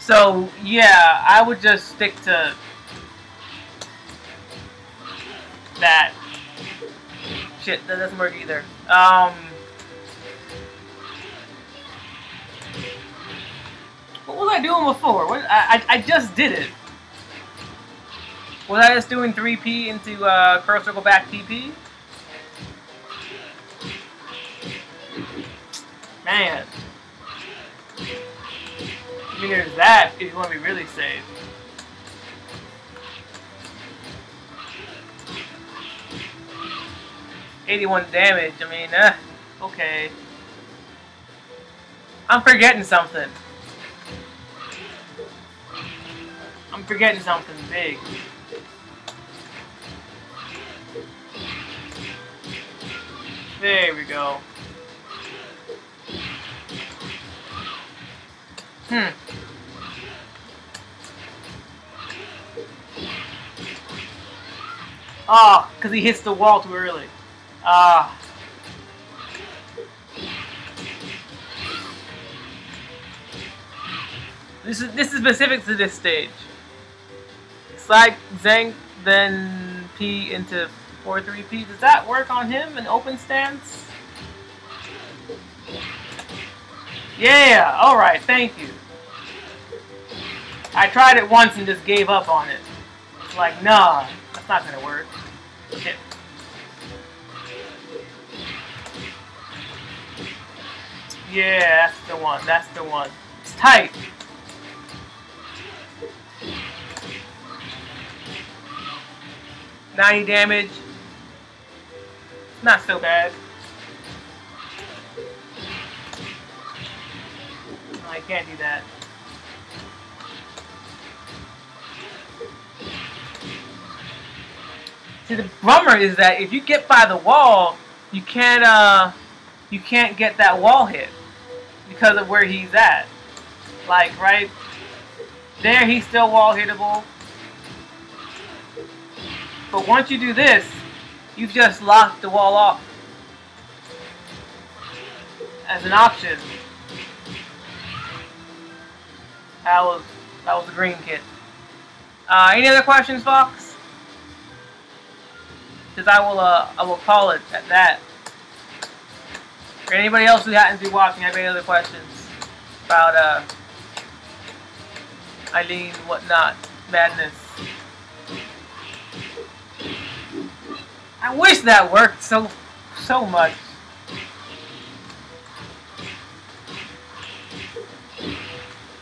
So yeah, I would just stick to that. Shit, that doesn't work either. What was I doing before? What I just did it. Was I just doing 3P into curl circle back TP? Man. I mean, there's that if you want to be really safe. $81 damage. I mean, okay. I'm forgetting something. I'm forgetting something big. There we go. Oh, because he hits the wall too early. This is specific to this stage. Slide Zank, then P into 4-3P. Does that work on him in open stance? Yeah, alright, thank you. I tried it once and just gave up on it. It's like, nah, that's not gonna work. Shit. Yeah, that's the one, that's the one. It's tight. $90 damage. Not so bad. No, I can't do that. See, the bummer is that if you get by the wall, you can't get that wall hit because of where he's at. Like right there, he's still wall hittable. But once you do this, you've just locked the wall off as an option. That was the green kit. Any other questions, Fox? Because I will call it at that. For anybody else who happens to be watching, have any other questions about Eileen, whatnot, madness? I wish that worked so much.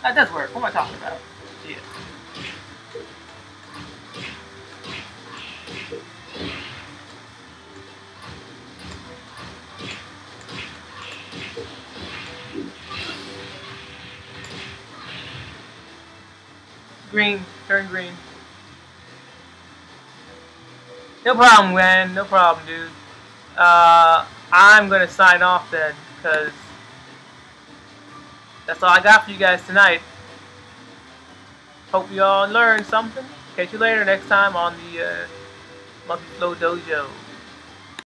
That does work. What am I talking about? Yeah. Green. Turn green. No problem, man. No problem, dude. I'm gonna sign off then, because that's all I got for you guys tonight. Hope you all learned something. Catch you later next time on the Monkey Flow Dojo.